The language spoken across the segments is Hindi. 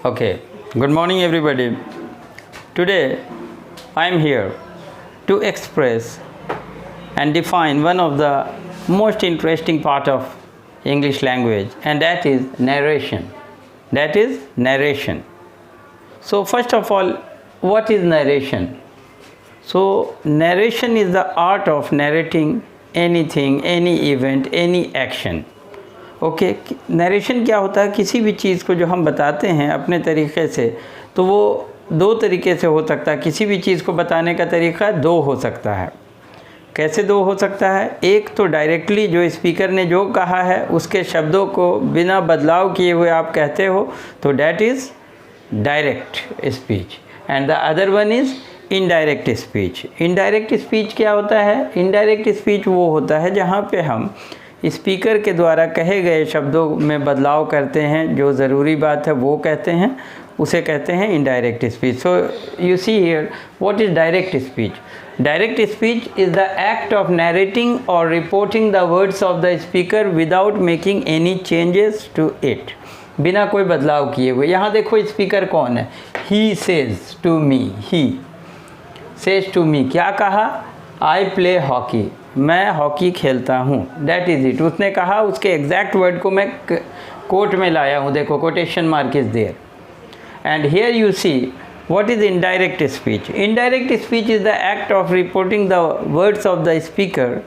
Okay, good morning everybody. Today I am here to express and define one of the most interesting part of English language, and that is narration. That is narration. So first of all, what is narration? So narration is the art of narrating anything, any event, any action. Okay, narration क्या होता है? किसी भी चीज़ को जो हम बताते हैं अपने तरीक़े से, तो वो दो तरीके से हो सकता है। किसी भी चीज़ को बताने का तरीक़ा दो हो सकता है। कैसे दो हो सकता है? एक तो डायरेक्टली जो स्पीकर ने जो कहा है उसके शब्दों को बिना बदलाव किए हुए आप कहते हो, तो that is direct speech, and the other one is indirect speech. Indirect speech क्या होता है? इनडायरेक्ट स्पीच वो होता है जहाँ पे हम स्पीकर के द्वारा कहे गए शब्दों में बदलाव करते हैं, जो ज़रूरी बात है वो कहते हैं, उसे कहते हैं indirect speech. So you see here what is direct speech. Direct speech is the act of narrating or reporting the words of the speaker without making any changes to it, बिना कोई बदलाव किए हुए। यहाँ देखो स्पीकर कौन है? He says to me, he says to me क्या कहा? आई प्ले हॉकी, मैं हॉकी खेलता हूँ, डैट इज़ इट। उसने कहा, उसके एग्जैक्ट वर्ड को मैं कोट में लाया हूँ, देखो quotation mark is there. And here you see what is indirect speech. Indirect speech is the act of reporting the words of the speaker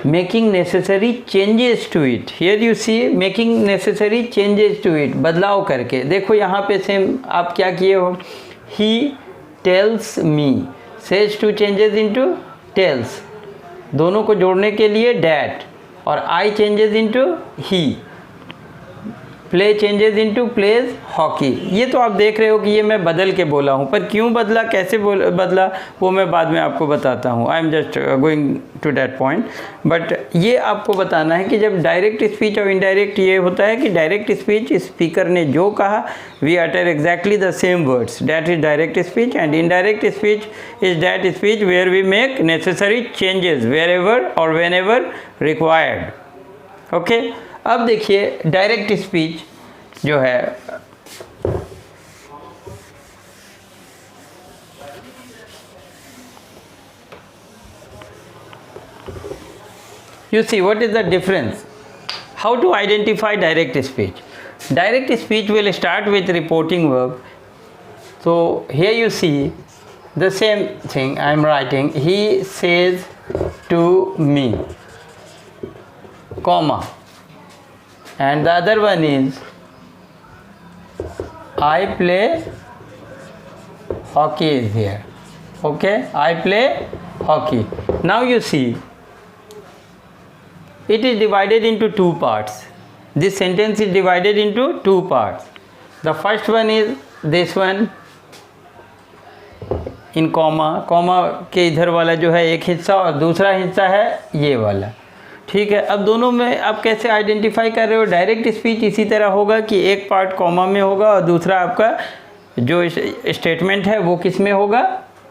making necessary changes to it. Here you see making necessary changes to it, बदलाव करके। देखो यहाँ पे सेम आप क्या किए हो? He tells me, says to changes into tells, दोनों को जोड़ने के लिए डैट, और I changes into he, play changes into plays hockey. ये तो आप देख रहे हो कि ये मैं बदल के बोला हूँ, पर क्यों बदला, कैसे बदला, वो मैं बाद में आपको बताता हूँ। I am just going to that point. But ये आपको बताना है कि जब डायरेक्ट स्पीच और इनडायरेक्ट ये होता है कि डायरेक्ट स्पीच स्पीकर ने जो कहा we utter exactly the same words, that is direct speech. And indirect speech is that speech where we make necessary changes wherever और वेन एवर रिक्वायर्ड। ओके, अब देखिए डायरेक्ट स्पीच जो है, you see what is the difference, how to identify direct speech. Direct speech will start with reporting verb. So here you see the same thing I am writing, he says to me, comma, and the other one is I play hockey is here. Okay, I play hockey. Now you see it is divided into two parts. This sentence is divided into two parts. The first one is this one in comma, comma के इधर वाला जो है एक हिस्सा, और दूसरा हिस्सा है ये वाला। ठीक है, अब दोनों में आप कैसे आइडेंटिफाई कर रहे हो? डायरेक्ट स्पीच इसी तरह होगा कि एक पार्ट कॉमा में होगा और दूसरा आपका जो स्टेटमेंट है वो किस में होगा?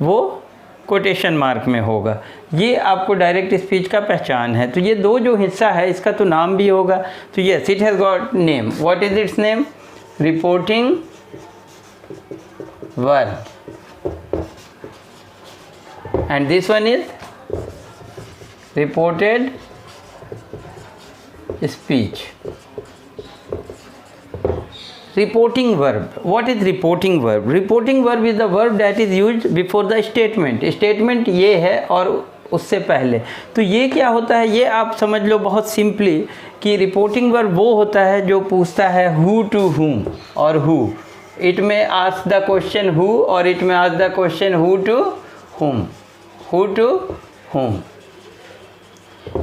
वो कोटेशन मार्क में होगा। ये आपको डायरेक्ट स्पीच का पहचान है। तो ये दो जो हिस्सा है इसका तो नाम भी होगा। तो yes, it has got name. What is it's name? Reporting verb, and this one is reported speech. Reporting verb. What is reporting verb? Reporting verb is the verb that is used before the statement. Statement ये है और उससे पहले। तो ये क्या होता है? ये आप समझ लो बहुत सिंपली कि रिपोर्टिंग वर्ब वो होता है जो पूछता है who to whom और who. It may ask the question who और it may ask the question who to whom. Who to whom.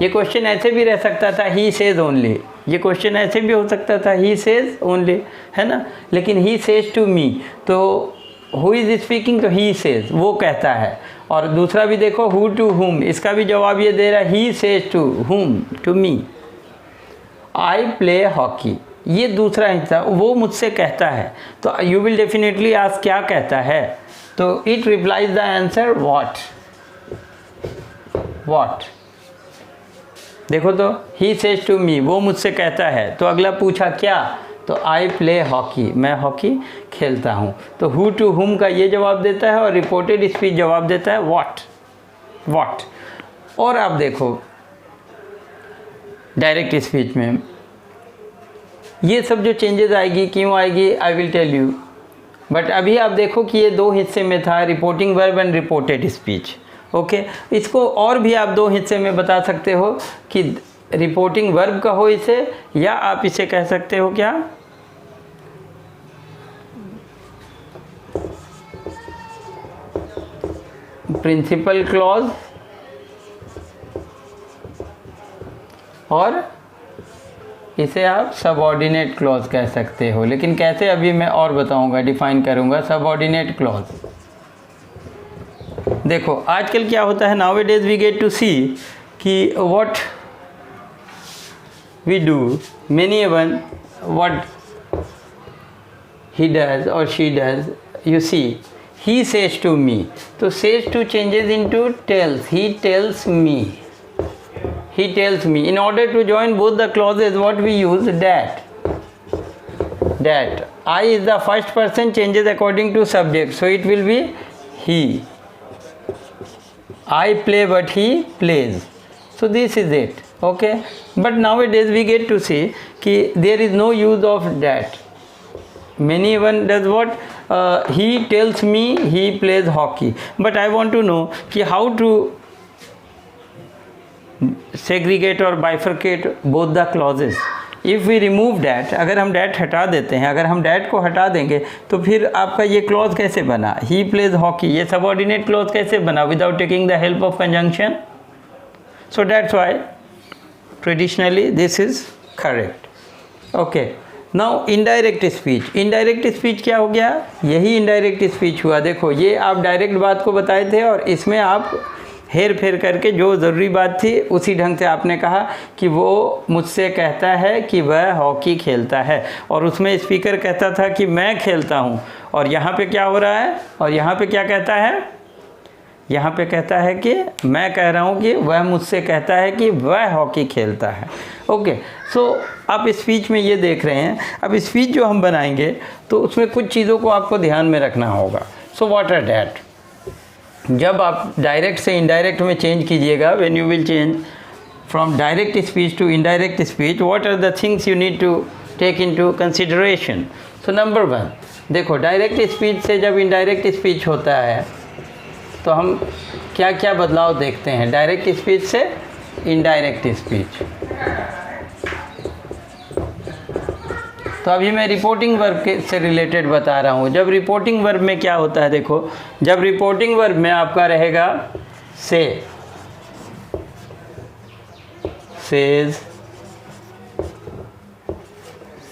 ये क्वेश्चन ऐसे भी रह सकता था ही सेज ओनली, ये क्वेश्चन ऐसे भी हो सकता था ही सेज ओनली, है ना। लेकिन ही सेज टू मी, तो हु इज़ स्पीकिंग, तो ही सेज वो कहता है। और दूसरा भी देखो हु टू हुम, इसका भी जवाब ये दे रहा है he says to whom, to me. I play hockey, ये दूसरा हिस्सा वो मुझसे कहता है। तो यू विल डेफिनेटली आस्क क्या कहता है? तो it replies the answer what, what. देखो तो ही सेज टू मी, वो मुझसे कहता है। तो अगला पूछा क्या, तो आई प्ले हॉकी, मैं हॉकी खेलता हूँ। तो हु टू हुम का ये जवाब देता है और रिपोर्टेड स्पीच जवाब देता है व्हाट। और आप देखो डायरेक्ट स्पीच में ये सब जो चेंजेस आएगी, क्यों आएगी, I will tell you. But अभी आप देखो कि ये दो हिस्से में था, reporting verb and reported speech. Okay, इसको और भी आप दो हिस्से में बता सकते हो कि रिपोर्टिंग वर्ब कहो इसे, या आप इसे कह सकते हो क्या, प्रिंसिपल क्लॉज, और इसे आप सबऑर्डिनेट क्लॉज कह सकते हो। लेकिन कैसे अभी मैं और बताऊंगा, डिफाइन करूंगा सबऑर्डिनेट क्लॉज। देखो आजकल क्या होता है, nowadays we get to see कि what we do, many one what he does or she does, you see he says to me, तो says to changes into tells, he tells me, he tells me. In order to join both the clauses, what we use, that I is the first person, changes according to subject, so it will be he. I play but he plays, so this is it. Okay, but nowadays we get to see कि there is no use of that. Many one does what, he tells me he plays hockey, but I want to know कि how to segregate or bifurcate both the clauses. If we remove that, अगर हम that हटा देते हैं, अगर हम that को हटा देंगे तो फिर आपका ये clause कैसे बना, he plays hockey, ये subordinate clause कैसे बना without taking the help of conjunction? So that's why traditionally this is correct. Okay, now indirect speech. Indirect speech क्या हो गया, यही indirect speech हुआ। देखो ये आप डायरेक्ट बात को बताए थे और इसमें आप हेर फेर करके जो ज़रूरी बात थी उसी ढंग से आपने कहा कि वो मुझसे कहता है कि वह हॉकी खेलता है, और उसमें स्पीकर कहता था कि मैं खेलता हूँ, और यहाँ पे क्या हो रहा है, और यहाँ पे क्या कहता है, यहाँ पे कहता है कि मैं कह रहा हूँ कि वह मुझसे कहता है कि वह हॉकी खेलता है। ओके, सो आप स्पीच में ये देख रहे हैं। अब स्पीच जो हम बनाएंगे तो उसमें कुछ चीज़ों को आपको ध्यान में रखना होगा। सो व्हाट आर दैट, जब आप डायरेक्ट से इनडायरेक्ट में चेंज कीजिएगा, when you will change from direct speech to indirect speech, what are the things you need to take into consideration. So number one, देखो डायरेक्ट स्पीच से जब इनडायरेक्ट स्पीच होता है तो हम क्या क्या बदलाव देखते हैं डायरेक्ट स्पीच से इनडायरेक्ट स्पीच। तो अभी मैं रिपोर्टिंग वर्ब से रिलेटेड बता रहा हूँ। जब रिपोर्टिंग वर्ब में क्या होता है, देखो जब रिपोर्टिंग वर्ब में आपका रहेगा say, says,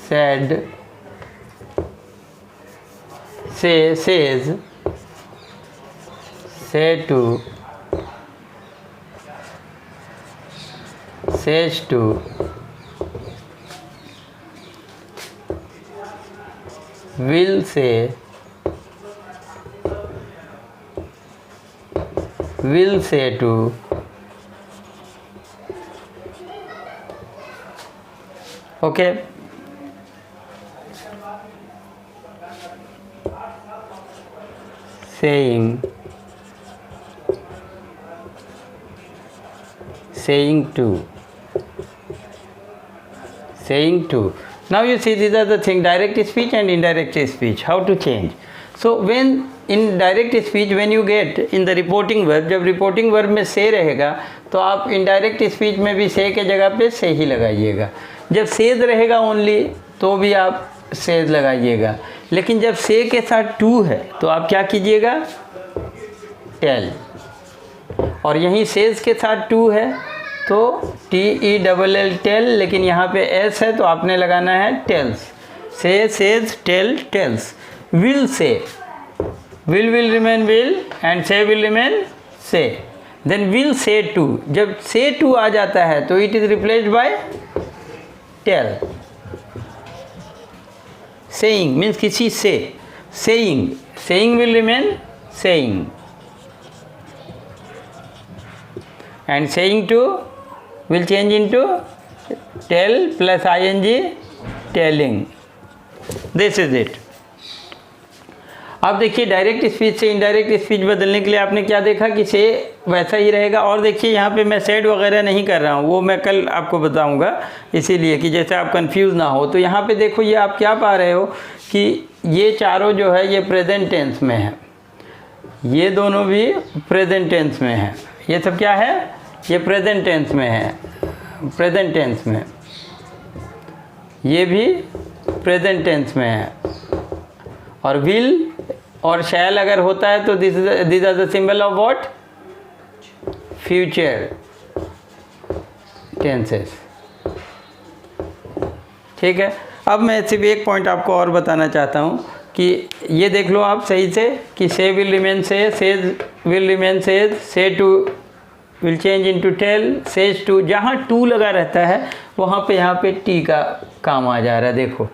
said, say, says, say to, says to, will say, will say to, okay, saying, saying to, saying to. Now you see these are the thing, direct speech and indirect speech, how to change. So when in direct speech, when you get in the reporting verb, जब reporting verb में से रहेगा तो आप indirect speech में भी से के जगह पे से ही लगाइएगा। जब सेज रहेगा ओनली तो भी आप सेज लगाइएगा, लेकिन जब से के साथ टू है तो आप क्या कीजिएगा, टेल, और यहीं सेज के साथ टू है तो TELL टेल, लेकिन यहाँ पे एस है तो आपने लगाना है tells, say, says, tell, tells. Will say, will remain will and say will remain say. Then will say to, जब से टू आ जाता है तो it is replaced by tell. Saying means किसी से, saying, saying will remain saying, and saying to will change into tell plus ing, telling, this is it. अब देखिए डायरेक्ट स्पीच से इनडायरेक्ट स्पीच बदलने के लिए आपने क्या देखा कि से वैसा ही रहेगा। और देखिए यहाँ पे मैं सेड वगैरह नहीं कर रहा हूँ, वो मैं कल आपको बताऊँगा, इसीलिए कि जैसे आप कंफ्यूज ना हो। तो यहाँ पे देखो ये आप क्या पा रहे हो कि ये चारों जो है ये प्रेजेंट टेंस में है, ये दोनों भी प्रेजेंट टेंस में है, ये सब क्या है, ये प्रेजेंट टेंस में है, प्रेजेंट टेंस में, ये भी प्रेजेंट टेंस में है। और विल और शैल अगर होता है तो this are the symbol of what, future tenses. ठीक है, अब मैं सिर्फ एक पॉइंट आपको और बताना चाहता हूँ कि ये देख लो आप सही से कि say will remain say, says will remain says, say to will change into tell, says to, जहाँ टू लगा रहता है वहाँ पे यहाँ पे टी का काम आ जा रहा है। देखो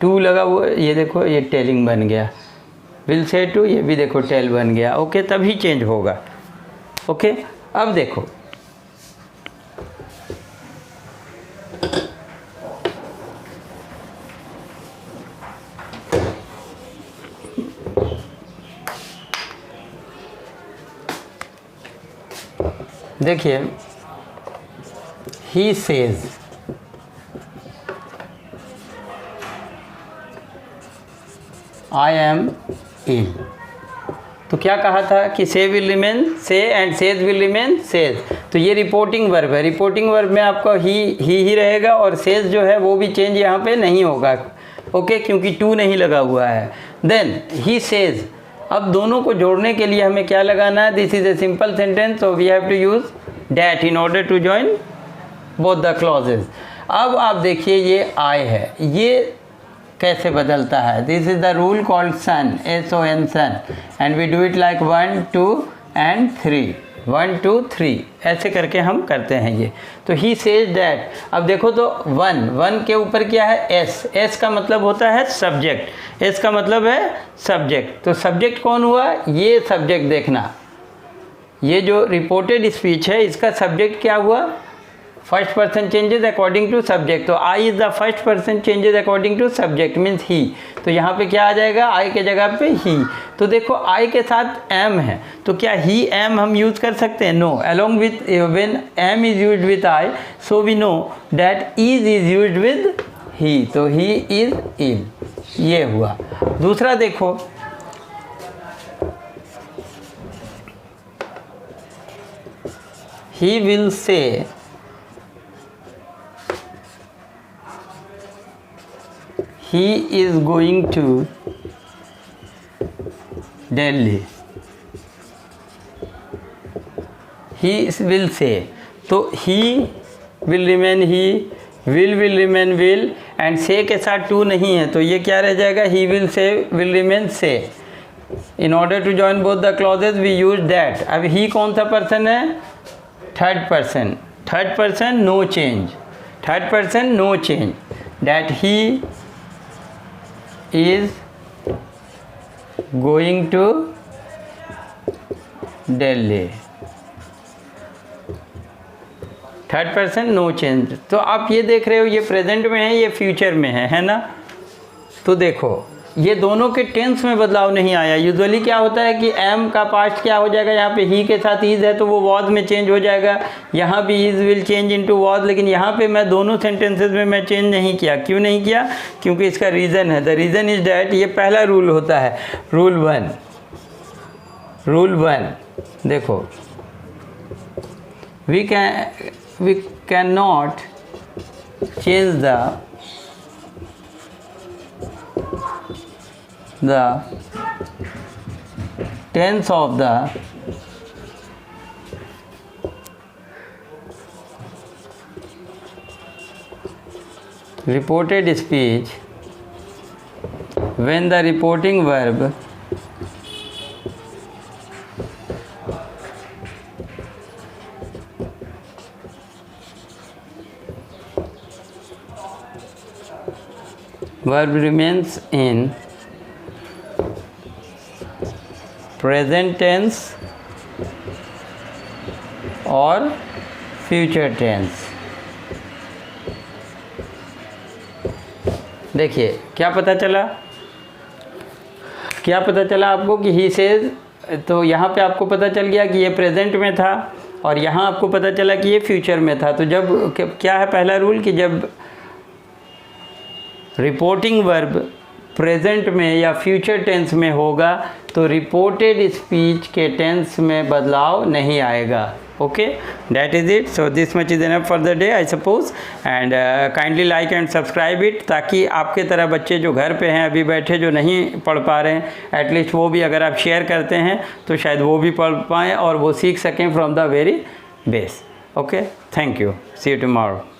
टू लगा वो, ये देखो ये टेलिंग बन गया, विल से टू, ये भी देखो टेल बन गया। ओके, तभी चेंज होगा। ओके, अब देखो देखिए ही सेज, आई एम इल। तो क्या कहा था कि से विल रिमेन से and says will remain says. तो ये रिपोर्टिंग वर्ब है, रिपोर्टिंग वर्ब में आपका ही रहेगा और सेज जो है वो भी चेंज यहाँ पे नहीं होगा। ओके, क्योंकि टू नहीं लगा हुआ है। देन ही सेज, अब दोनों को जोड़ने के लिए हमें क्या लगाना है, this is a simple sentence, so we have to use that in order to join both the clauses. अब आप देखिए ये आई है, ये कैसे बदलता है, this is the rule called son, SON son, and we do it like 1 2 and 3, 1 2 3 ऐसे करके हम करते हैं ये। तो ही सेज डैट, अब देखो तो वन के ऊपर क्या है, एस का मतलब होता है सब्जेक्ट, एस का मतलब है सब्जेक्ट। तो सब्जेक्ट कौन हुआ, ये सब्जेक्ट देखना, ये जो रिपोर्टेड स्पीच है इसका सब्जेक्ट क्या हुआ, first person changes according to subject. तो I is the first person changes according to subject means he. तो यहाँ पे क्या आ जाएगा, आई के जगह पे ही। तो देखो आई के साथ एम है, तो क्या ही एम हम यूज कर सकते हैं, no, along with when am is used with I, so we know that is used with he, तो ही इज इल, ये हुआ। दूसरा देखो, he will say, he is going to Delhi, he will say, तो he will remain he, will remain will, and से के साथ टू नहीं है तो ये क्या रह जाएगा, he will say will remain say। In order to join both the clauses we use that. अब ही कौन सा पर्सन है, third person, third person no change, third person no change, that he is going to Delhi, third person no change. तो आप ये देख रहे हो ये प्रेजेंट में है, ये फ्यूचर में है ना। तो देखो ये दोनों के टेंस में बदलाव नहीं आया। यूजुअली क्या होता है कि एम का पास्ट क्या हो जाएगा, यहाँ पे ही के साथ इज है तो वो वॉज में चेंज हो जाएगा, यहाँ भी is will change into was. लेकिन यहाँ पे मैं दोनों सेंटेंसेस में मैं चेंज नहीं किया। क्यों नहीं किया, क्योंकि इसका रीज़न है, द रीज़न इज डैट, ये पहला रूल होता है, रूल वन देखो, we can not change the tense of the reported speech when the reporting verb remains in present tense और फ्यूचर टेंस। देखिए क्या पता चला, क्या पता चला आपको कि ही सेज, तो यहाँ पे आपको पता चल गया कि ये प्रेजेंट में था और यहाँ आपको पता चला कि ये फ्यूचर में था। तो जब क्या है पहला रूल कि जब रिपोर्टिंग वर्ब प्रेजेंट में या फ्यूचर टेंस में होगा तो रिपोर्टेड स्पीच के टेंस में बदलाव नहीं आएगा। Okay, that is it. So this much is enough for the day I suppose, and kindly like and subscribe it, ताकि आपके तरह बच्चे जो घर पे हैं अभी बैठे, जो नहीं पढ़ पा रहे हैं, एटलीस्ट वो भी अगर आप शेयर करते हैं तो शायद वो भी पढ़ पाएँ और वो सीख सकें from the very base. Okay, thank you, see you tomorrow.